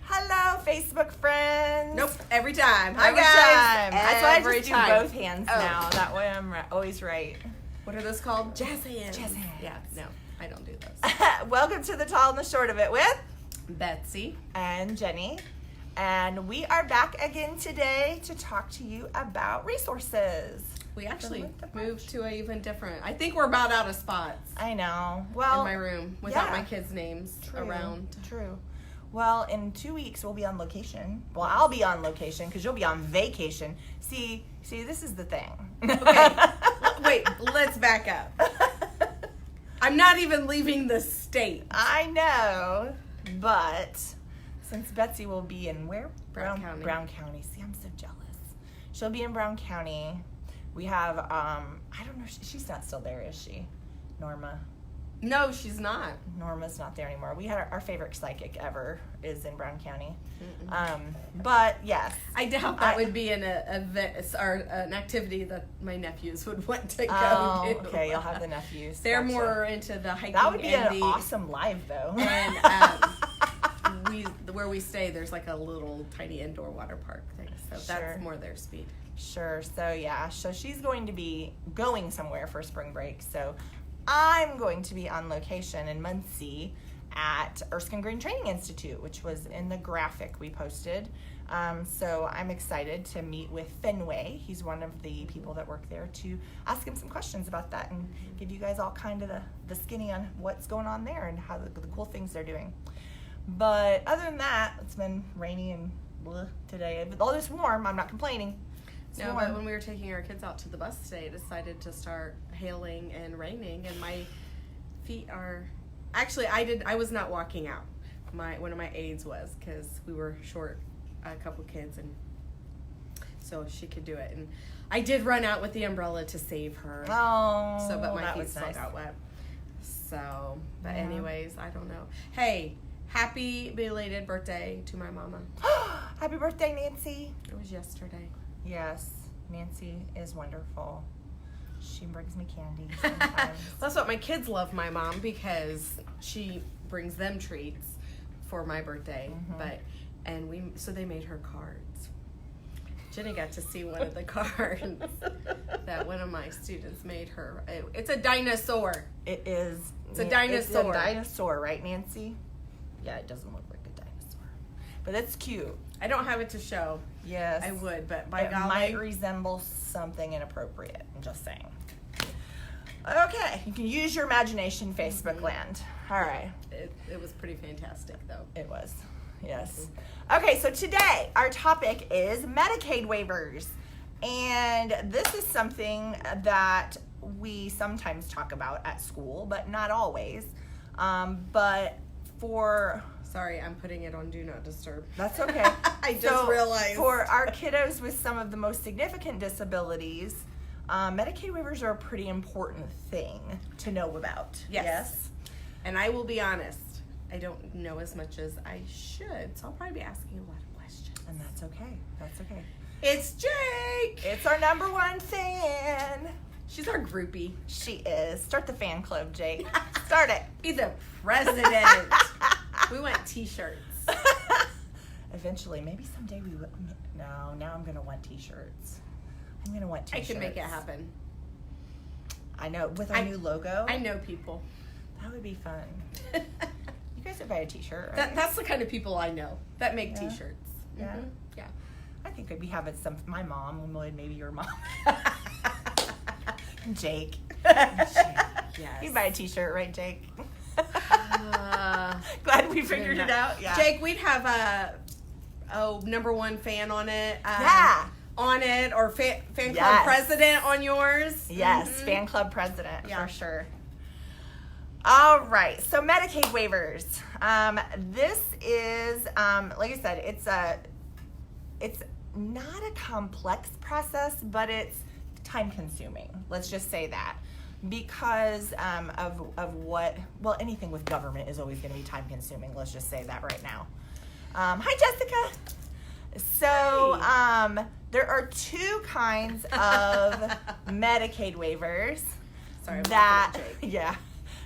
Hello, Facebook friends. Nope, every time. Hi, Every guys. time. That's why I Every just time. do both hands now. That way I'm always right. What are those called? Jazz hands. Jazz hands. Yeah, no, I don't do those. Welcome to the Tall and the Short of It with Betsy. and Jenny. And we are back again today to talk to you about resources. We actually moved to an even different. I think we're about out of spots I know. Well, in my room without yeah. my kids' names around. True. Well, in 2 weeks we'll be on location. Well, I'll be on location because you'll be on vacation. See, this is the thing. Okay, wait, let's back up. I'm not even leaving the state. I know, but since Betsy will be in where? Brown County. Brown County. See, I'm so jealous. She'll be in Brown County. We have, I don't know, she's not still there, is she? Norma. No, she's not. Norma's not there anymore. We had our favorite psychic ever is in Brown County. But yes. I doubt that would be an event or an activity that my nephews would want to go to. Okay, you'll have the nephews. They're Gotcha. more into the hiking. That would be and an awesome live, though. And where we stay, there's like a little tiny indoor water park thing, so that's more their speed. Sure. So yeah, so she's going to be going somewhere for spring break. So I'm going to be on location in Muncie at Erskine Green Training Institute, which was in the graphic we posted. So I'm excited to meet with Fenway. He's one of the people that work there, to ask him some questions about that and give you guys all kind of the skinny on what's going on there and how the cool things they're doing. But other than that, it's been rainy and bleh today. But all this warm, I'm not complaining. No, but when we were taking our kids out to the bus today, it decided to start hailing and raining, and my feet are... Actually, I was not walking out. One of my aides was, because we were short a couple kids, and so she could do it. And I did run out with the umbrella to save her. Oh, so, but my feet still nice. got wet. So, but anyways, I don't know. Hey, happy belated birthday to my mama. Happy birthday, Nancy. It was yesterday. Yes, Nancy is wonderful. She brings me candy sometimes. Well, that's what my kids love my mom, because she brings them treats for my birthday. So they made her cards. Jenny got to see one of the cards that one of my students made her. It's a dinosaur. It is. It's a dinosaur. It's a dinosaur, right, Nancy? Yeah, it doesn't look like a dinosaur, but it's cute. I don't have it to show. Yes, I would, but it might resemble something inappropriate. I'm just saying. Okay, you can use your imagination, Facebook land. All right. It was pretty fantastic, though. It was, yes. Okay, so today our topic is Medicaid waivers, and this is something that we sometimes talk about at school, but not always. But for... Sorry, I'm putting it on Do Not Disturb. That's okay. I just realized. For our kiddos with some of the most significant disabilities, Medicaid waivers are a pretty important thing to know about. Yes. And I will be honest, I don't know as much as I should, so I'll probably be asking a lot of questions. And that's okay. That's okay. It's Jake! It's our number one fan. She's our groupie. She is. Start the fan club, Jake. Start it. Be the president. We want t-shirts. Eventually, maybe someday we will. No, now I'm going to want t-shirts. I'm going to want t-shirts. I can make it happen. I know. With our new logo. I know people. That would be fun. You guys would buy a t-shirt, right? That's the kind of people I know that make t-shirts. Yeah. Mm-hmm. Yeah. I think we'd be having some. My mom, maybe your mom. Jake. Yes. You'd buy a t-shirt, right, Jake? Glad we figured it out. Yeah. Jake, we'd have a number one fan on it. On it, or fan club president on yours. Yes, fan club president for sure. All right, so Medicaid waivers. This is, like I said, it's not a complex process, but it's time consuming. Let's just say that. Because of what, well, anything with government is always going to be time consuming. Let's just say that right now. Hi, Jessica. So there are two kinds of Medicaid waivers. Sorry,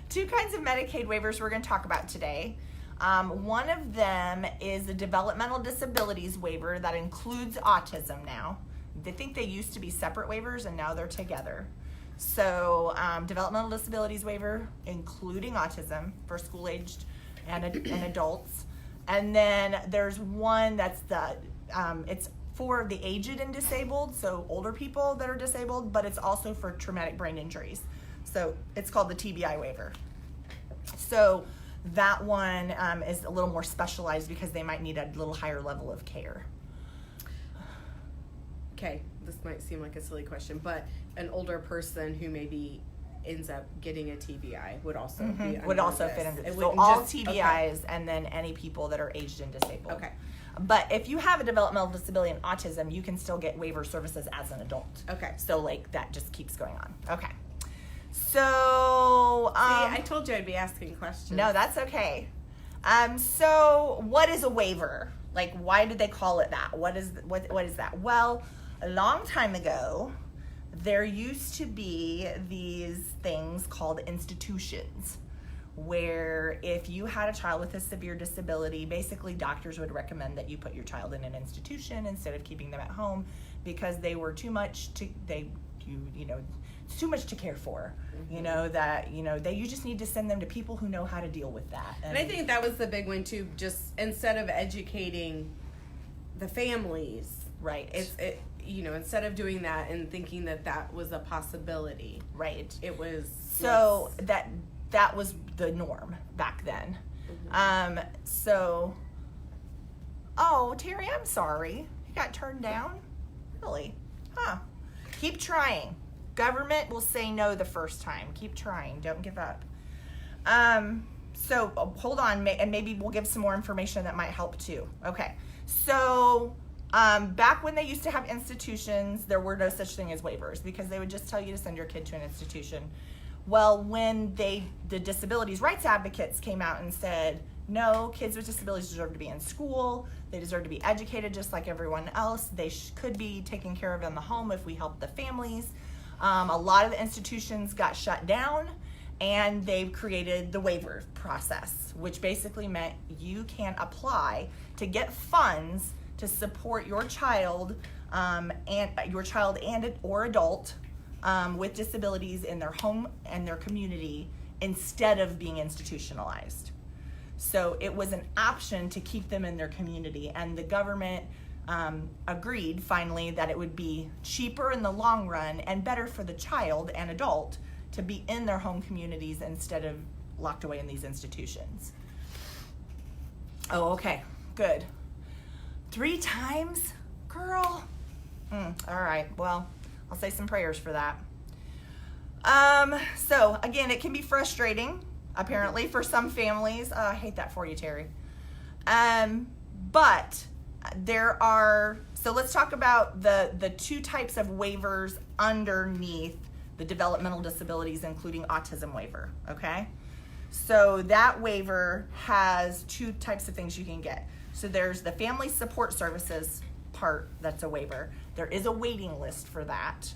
two kinds of Medicaid waivers we're going to talk about today. One of them is a developmental disabilities waiver that includes autism now. They think they used to be separate waivers and now they're together. So developmental disabilities waiver, including autism for school-aged and adults. And then there's one that's it's for the aged and disabled, so older people that are disabled, but it's also for traumatic brain injuries. So it's called the TBI waiver. So that one is a little more specialized because they might need a little higher level of care. Okay, this might seem like a silly question, but an older person who maybe ends up getting a TBI would also be under would also this. fit into It this. So wouldn't all just- TBIs and then any people that are aged and disabled. Okay. But if you have a developmental disability and autism, you can still get waiver services as an adult. Okay. So like that just keeps going on. Okay. So See, I told you I'd be asking questions. no, that's okay. So what is a waiver? Like, why did they call it that? What is that? Well, a long time ago, there used to be these things called institutions, where if you had a child with a severe disability, basically doctors would recommend that you put your child in an institution instead of keeping them at home because they were too much to it's too much to care for. You just need to send them to people who know how to deal with that. And I think that was the big one too. Just instead of educating the families, right, instead of doing that and thinking that was a possibility, right, it was so that was the norm back then. Oh, Terry, I'm sorry. You got turned down? Really? Huh. Keep trying. Government will say no the first time. Keep trying. Don't give up. So hold on, and maybe we'll give some more information that might help too. Okay. So back when they used to have institutions, there were no such thing as waivers because they would just tell you to send your kid to an institution. Well, when the disabilities rights advocates came out and said, no, kids with disabilities deserve to be in school, they deserve to be educated just like everyone else, they could be taken care of in the home if we help the families. A lot of the institutions got shut down, and they've created the waiver process, which basically meant you can apply to get funds to support your child or adult with disabilities in their home and their community instead of being institutionalized. So it was an option to keep them in their community, and the government agreed finally that it would be cheaper in the long run and better for the child and adult to be in their home communities instead of locked away in these institutions. Oh, okay, good. 3 times, girl? All right, well, I'll say some prayers for that. So again, it can be frustrating, apparently, for some families. I hate that for you, Terry. But so let's talk about the 2 types of waivers underneath the developmental disabilities, including autism waiver, okay? So that waiver has 2 types of things you can get. So there's the family support services part that's a waiver. There is a waiting list for that.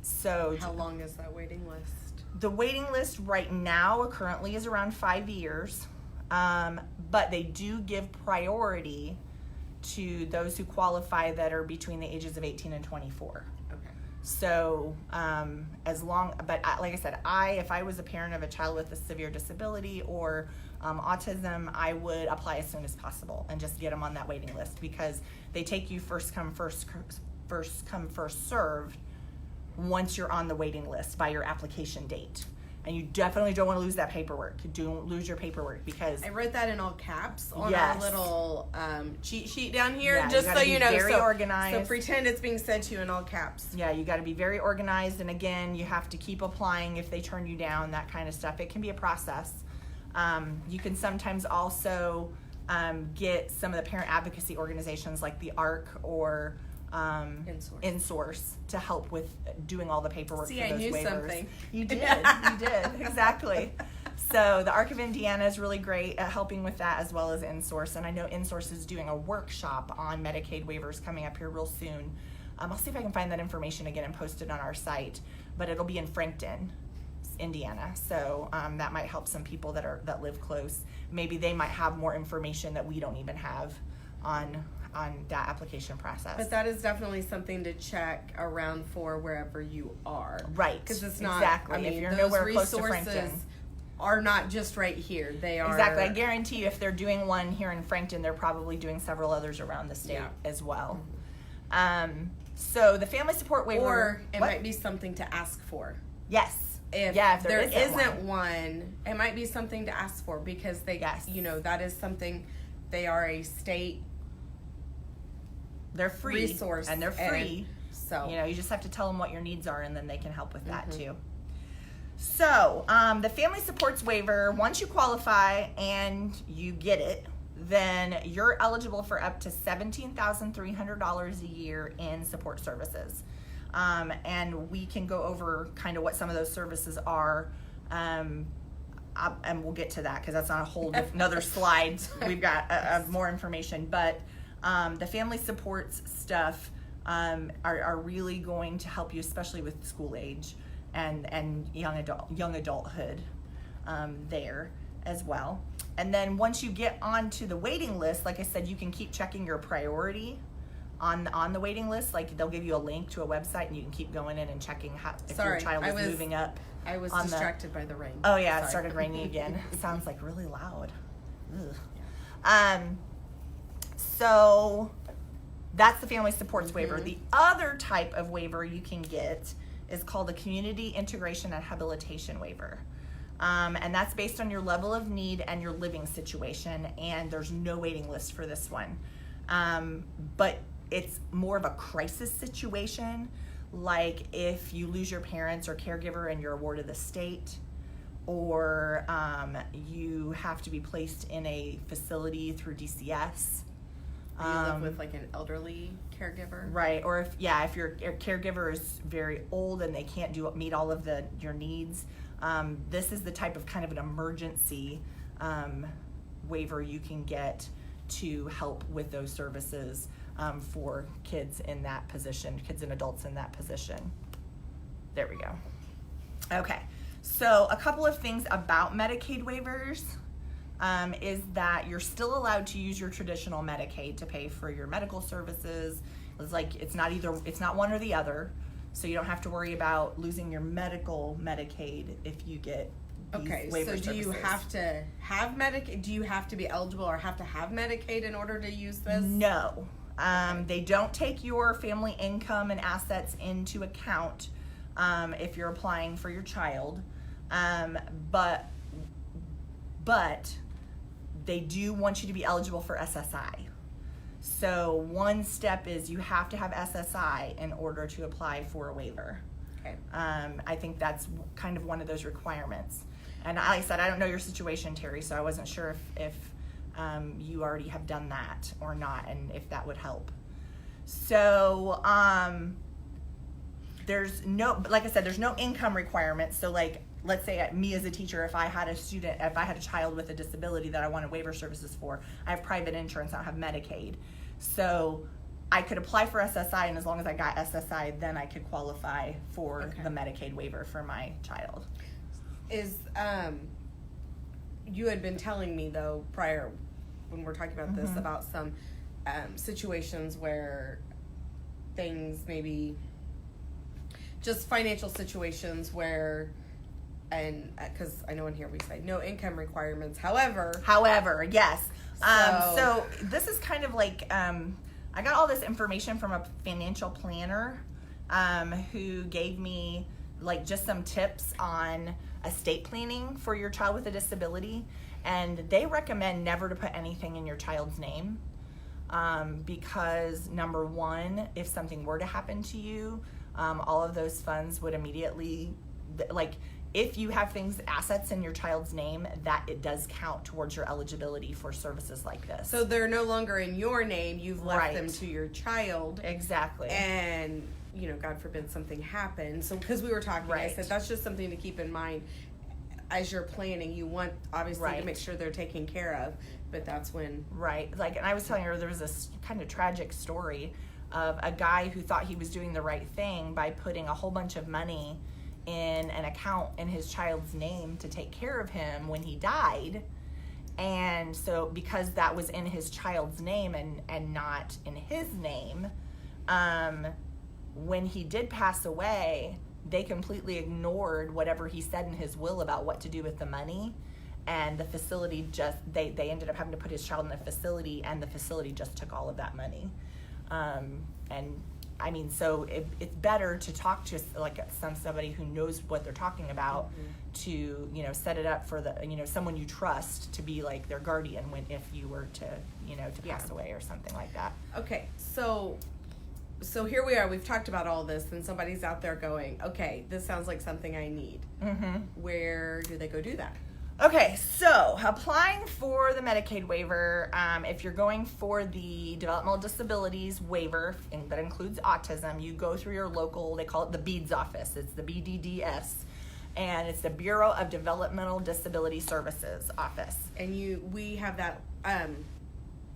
So how long is that waiting list? The waiting list right now currently is around 5 years, but they do give priority to those who qualify that are between the ages of 18 and 24. Okay. So like I said, if I was a parent of a child with a severe disability or autism, I would apply as soon as possible and just get them on that waiting list because they take you first come, first served once you're on the waiting list by your application date. And you definitely don't want to lose that paperwork. Don't lose your paperwork because I wrote that in all caps on yes. our little cheat sheet down here, yeah, just so you know. Very organized. So pretend it's being said to you in all caps. Yeah, you got to be very organized, and again, you have to keep applying if they turn you down, that kind of stuff. It can be a process. You can sometimes also get some of the parent advocacy organizations like the ARC or InSource to help with doing all the paperwork See, for those I knew waivers. Something. You did, you did, exactly. So the ARC of Indiana is really great at helping with that as well as InSource, and I know InSource is doing a workshop on Medicaid waivers coming up here real soon. I'll see if I can find that information again and post it on our site, but it'll be in Frankton. Indiana. So that might help some people that live close. Maybe they might have more information that we don't even have on that application process. But that is definitely something to check around for wherever you are. Right. Because it's not, exactly. I mean, if you're those nowhere close to resources Frankton. Are not just right here. They are. Exactly. I guarantee you if they're doing one here in Frankton, they're probably doing several others around the state as well. So the family support waiver. Or it might be something to ask for. Yes. If there isn't one, it might be something to ask for because they, that is something, they are a state. They're free. Resource. And they're free. So. You just have to tell them what your needs are and then they can help with that too. So, the family supports waiver, once you qualify and you get it, then you're eligible for up to $17,300 a year in support services. And we can go over kind of what some of those services are. And we'll get to that because that's on a whole another slide. We've got more information. But the family supports stuff are really going to help you, especially with school age. And young adulthood there as well. And then once you get onto the waiting list, like I said, you can keep checking your priority on the waiting list. Like they'll give you a link to a website and you can keep going in and checking if your child is moving up. I was distracted by the rain. Oh yeah, it started raining again. It sounds like really loud. Ugh. So that's the family supports waiver. The other type of waiver you can get is called a community integration and habilitation waiver. And that's based on your level of need and your living situation, and there's no waiting list for this one. But it's more of a crisis situation, like if you lose your parents or caregiver and you're awarded the state, or you have to be placed in a facility through DCS. You live with like an elderly caregiver, right? Or if your caregiver is very old and they can't meet all of your needs, this is the type of kind of an emergency waiver you can get to help with those services for kids in that position, kids and adults in that position. There we go. Okay, so a couple of things about Medicaid waivers. Is that you're still allowed to use your traditional Medicaid to pay for your medical services. It's not one or the other, so you don't have to worry about losing your Medicaid if you get these waiver services. So do you have to have Medicaid? Do you have to be eligible or have to have Medicaid in order to use this? No, they don't take your family income and assets into account if you're applying for your child, but they do want you to be eligible for SSI. So one step is you have to have SSI in order to apply for a waiver. Okay. I think that's kind of one of those requirements. And like I said, I don't know your situation, Terry, so I wasn't sure if you already have done that or not, and if that would help. So there's no income requirements. So like, let's say me as a teacher, if I had a child with a disability that I wanted waiver services for, I have private insurance, I don't have Medicaid. So I could apply for SSI, and as long as I got SSI, then I could qualify for the Medicaid waiver for my child. You had been telling me though prior when we're talking about this about some situations where things maybe just financial situations where, and because I know in here we say no income requirements. However, yes. So this is kind of like I got all this information from a financial planner who gave me like just some tips on estate planning for your child with a disability, and they recommend never to put anything in your child's name because number one, if something were to happen to you, all of those funds would immediately, like if you have assets in your child's name, that it does count towards your eligibility for services like this. So they're no longer in your name, you've left them to your child. Exactly. And, God forbid something happens. So, because we were talking, I said that's just something to keep in mind as you're planning. You want, obviously, to make sure they're taken care of, but that's when. Right. Like, and I was telling her there was this kind of tragic story of a guy who thought he was doing the right thing by putting a whole bunch of money in an account in his child's name to take care of him when he died. And so because that was in his child's name and not in his name, when he did pass away, they completely ignored whatever he said in his will about what to do with the money. And the facility just, they ended up having to put his child in a facility, and the facility just took all of that money. And I mean, so it's better to talk to like somebody who knows what they're talking about, to, you know, set it up for the, you know, someone you trust to be like their guardian if you were to, you know, to pass away or something like that. Okay, so here we are. We've talked about all this, and somebody's out there going, okay, this sounds like something I need. Where do they go do that? Okay, so applying for the Medicaid waiver, if you're going for the developmental disabilities waiver, and that includes autism, you go through your local, they call it the BEADS office. It's the BDDS, and it's the Bureau of Developmental Disability Services office. And we have that,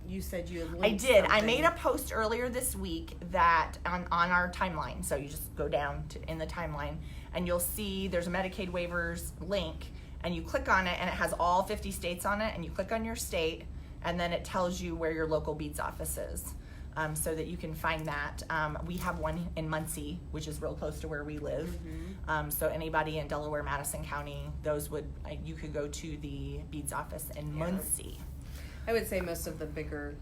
you said you had linked I did. something. I made a post earlier this week that on our timeline, so you just go down in the timeline, and you'll see there's a Medicaid waivers link, and you click on it, and it has all 50 states on it, and you click on your state, and then it tells you where your local BEADS office is, so that you can find that. We have one in Muncie, which is real close to where we live. So anybody in Delaware, Madison County, you could go to the BEADS office in Muncie. I would say most of the bigger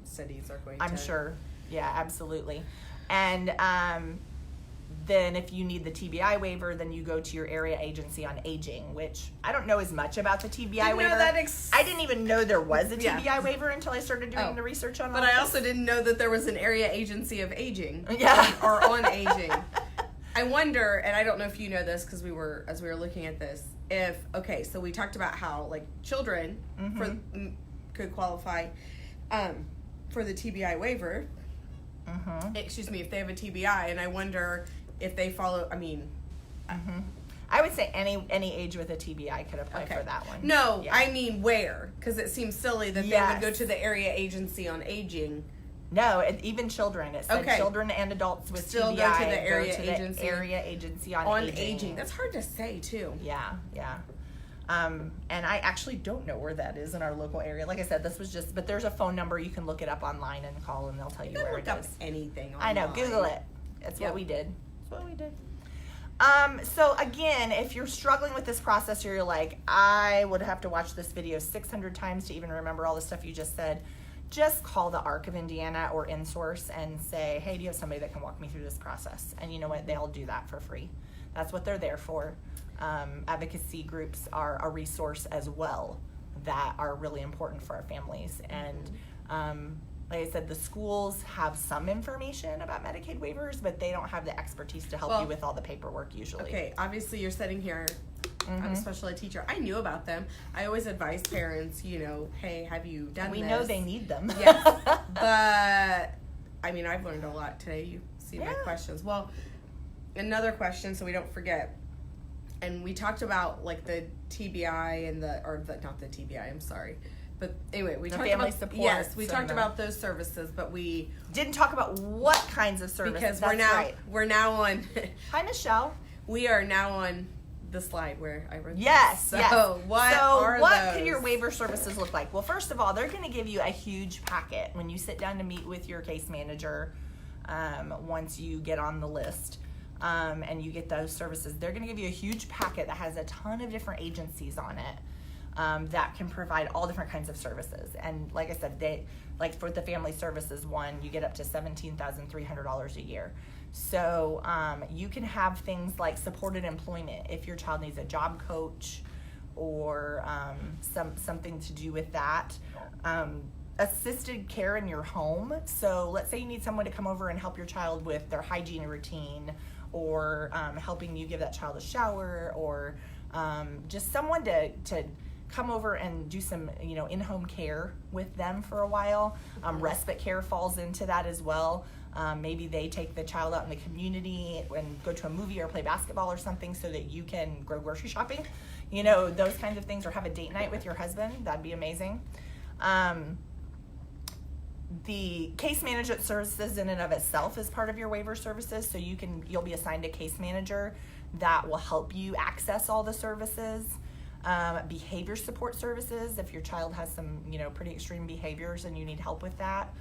cities are going to. I'm sure. Yeah, absolutely. And then if you need the TBI waiver, then you go to your area agency on aging, which I don't know as much about the TBI waiver. I didn't even know there was a TBI waiver until I started doing the research on it. But I also didn't know that there was an area agency of aging. Yeah. or on aging. I wonder, and I don't know if you know this because as we were looking at this, so we talked about how like children could qualify for the TBI waiver. Excuse me, if they have a TBI, and I wonder if they follow. I mean, I would say any age with a TBI could apply for that one. No, yeah. I mean where, because it seems silly that they would go to the area agency on aging. No, even children. It said children and adults with still TBI go to the area agency on aging. That's hard to say too. Yeah. And I actually don't know where that is in our local area. Like I said, this was but there's a phone number. You can look it up online and call, and they'll tell you where it is. Anything online. I know. Google it. That's what we did. So again, if you're struggling with this process, or you're like, I would have to watch this video 600 times to even remember all the stuff you just said, just call the ARC of Indiana or InSource and say, hey, do you have somebody that can walk me through this process? And you know what? They'll do that for free. That's what they're there for. Advocacy groups are a resource as well that are really important for our families. And like I said, the schools have some information about Medicaid waivers, but they don't have the expertise to help you with all the paperwork usually. Okay, obviously you're sitting here. I'm a special ed teacher. I knew about them. I always advise parents, hey, have you done this? We know they need them. Yes. But, I mean, I've learned a lot today. You see my questions. Well, another question so we don't forget. And we talked about, like, the TBI and not the TBI, I'm sorry. But anyway, we talked family about support. Yes, we talked about those services, but we didn't talk about what kinds of services. Because we're now on. Hi, Michelle. We are now on the slide where I wrote. Yes. This. So what could your waiver services look like? Well, first of all, they're going to give you a huge packet when you sit down to meet with your case manager. Once you get on the list. And you get those services, they're going to give you a huge packet that has a ton of different agencies on it. That can provide all different kinds of services. And like I said, like for the family services one, you get up to $17,300 a year. So you can have things like supported employment if your child needs a job coach or something to do with that. Assisted care in your home. So let's say you need someone to come over and help your child with their hygiene routine, or helping you give that child a shower, or just someone to come over and do some, in-home care with them for a while. Respite care falls into that as well. Maybe they take the child out in the community and go to a movie or play basketball or something so that you can go grocery shopping. Those kinds of things, or have a date night with your husband. That'd be amazing. The case management services in and of itself is part of your waiver services, so you'll be assigned a case manager that will help you access all the services. Behavior support services, if your child has some, pretty extreme behaviors and you need help with that,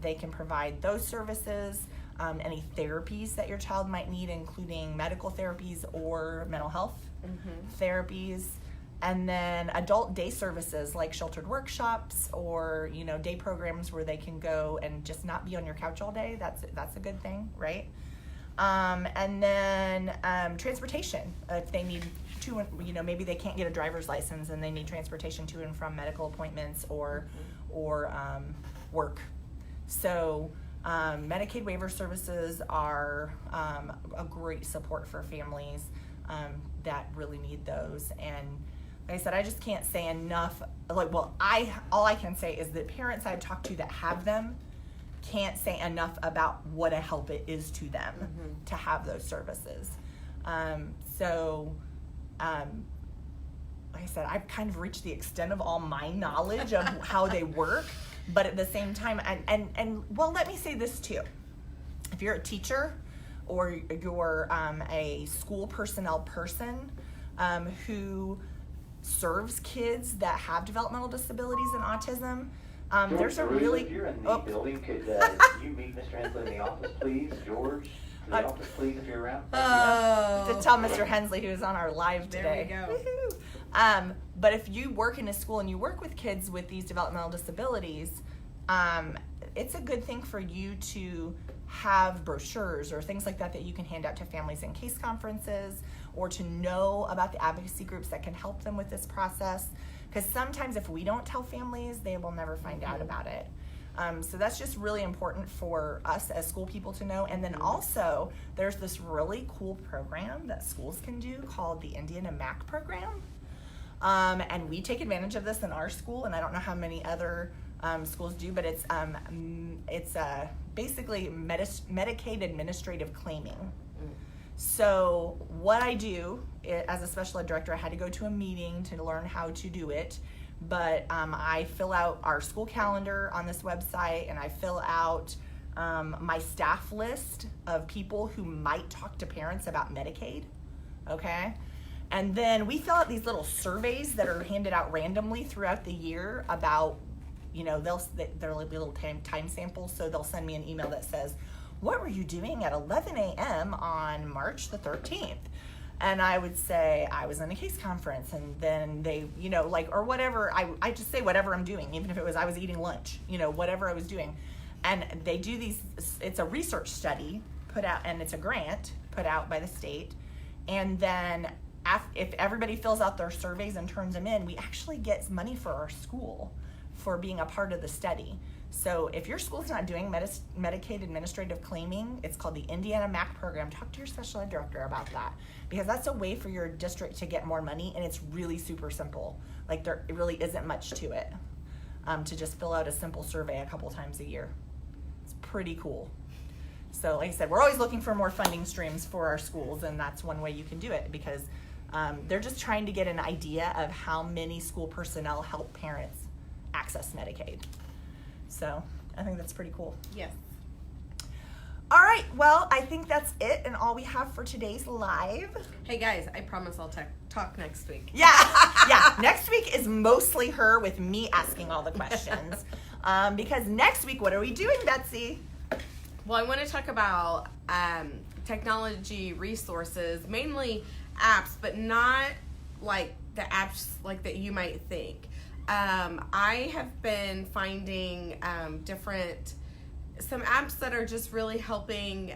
they can provide those services. Any therapies that your child might need, including medical therapies or mental health therapies. And then adult day services like sheltered workshops or, day programs where they can go and just not be on your couch all day. That's a good thing, right? And then transportation. If they need to, maybe they can't get a driver's license and they need transportation to and from medical appointments or work. So Medicaid waiver services are a great support for families that really need those. And like I said, I just can't say enough. All I can say is that parents I've talked to that have them can't say enough about what a help it is to them to have those services. Like I said, I've kind of reached the extent of all my knowledge of how they work, but at the same time, and let me say this too. If you're a teacher or you're a school personnel person who serves kids that have developmental disabilities and autism, George, there's a really... If you're in the building, could you meet Mr. Hensley in the office, please? George, in the office, please, if you're around. To tell Mr. Hensley, who's on our live today. There we go. But if you work in a school and you work with kids with these developmental disabilities, it's a good thing for you to have brochures or things like that you can hand out to families in case conferences, or to know about the advocacy groups that can help them with this process. Because sometimes if we don't tell families, they will never find out about it. So that's just really important for us as school people to know. And then also, there's this really cool program that schools can do called the Indiana MAC program. And we take advantage of this in our school, and I don't know how many other schools do, but it's basically Medicaid administrative claiming. So what I do as a special ed director, I had to go to a meeting to learn how to do it, but I fill out our school calendar on this website, and I fill out my staff list of people who might talk to parents about Medicaid, okay? And then we fill out these little surveys that are handed out randomly throughout the year about, they're like little time samples, so they'll send me an email that says, what were you doing at 11 a.m. on March the 13th? And I would say, I was in a case conference, and then they, or whatever, I just say whatever I'm doing, even if it was I was eating lunch, whatever I was doing. And they do these, it's a research study put out, and it's a grant put out by the state. And then if everybody fills out their surveys and turns them in, we actually get money for our school for being a part of the study. So if your school's not doing Medicaid administrative claiming, it's called the Indiana MAC program. Talk to your special ed director about that, because that's a way for your district to get more money, and it's really super simple. Like there really isn't much to it, to just fill out a simple survey a couple times a year. It's pretty cool. So like I said, we're always looking for more funding streams for our schools, and that's one way you can do it, because they're just trying to get an idea of how many school personnel help parents access Medicaid. So I think that's pretty cool. Yes. All right, well, I think that's it and all we have for today's live. Hey guys, I promise I'll talk next week. Yeah, next week is mostly her with me asking all the questions. Because next week, what are we doing, Betsy? Well, I want to talk about technology resources, mainly apps, but not like the apps like that you might think. I have been finding some apps that are just really helping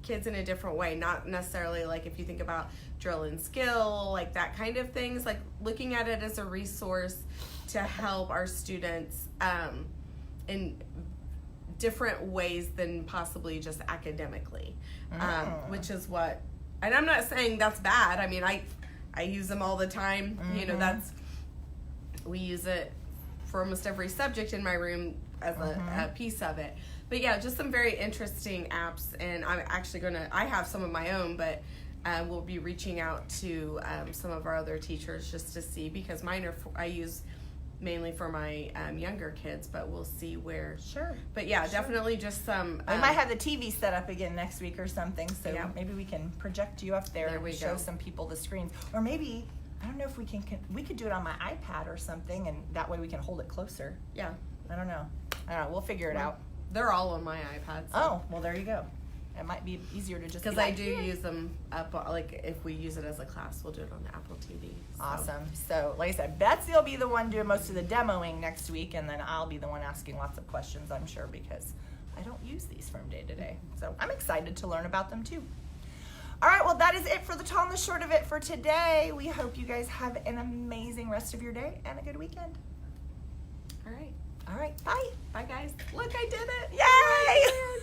kids in a different way, not necessarily like if you think about drill and skill, like that kind of things, like looking at it as a resource to help our students in different ways than possibly just academically, which is what, and I'm not saying that's bad. I mean, I use them all the time. We use it for almost every subject in my room as a piece of it. But yeah, just some very interesting apps, and I'm actually I have some of my own, but we'll be reaching out to some of our other teachers just to see, because mine I use mainly for my younger kids, but we'll see where. Sure. But yeah, Sure. definitely just some. We might have the TV set up again next week or something, so Yeah. maybe we can project you up there, There and we show go. some people the screens. Or maybe, I don't know if we we could do it on my iPad or something, and that way we can hold it closer. Yeah, I don't know. We'll figure it out. they're all on my iPad. So. Oh, well, there you go. It might be easier to just Because be I like, do "Yay." use them up, like if we use it as a class, we'll do it on the Apple TV. So. Awesome. So, like I said, Betsy will be the one doing most of the demoing next week, and then I'll be the one asking lots of questions, I'm sure, because I don't use these from day to day. So I'm excited to learn about them too. All right, well, that is it for the tall and the short of it for today. We hope you guys have an amazing rest of your day and a good weekend. All right. All right, bye. Bye, guys. Look, I did it. Yay!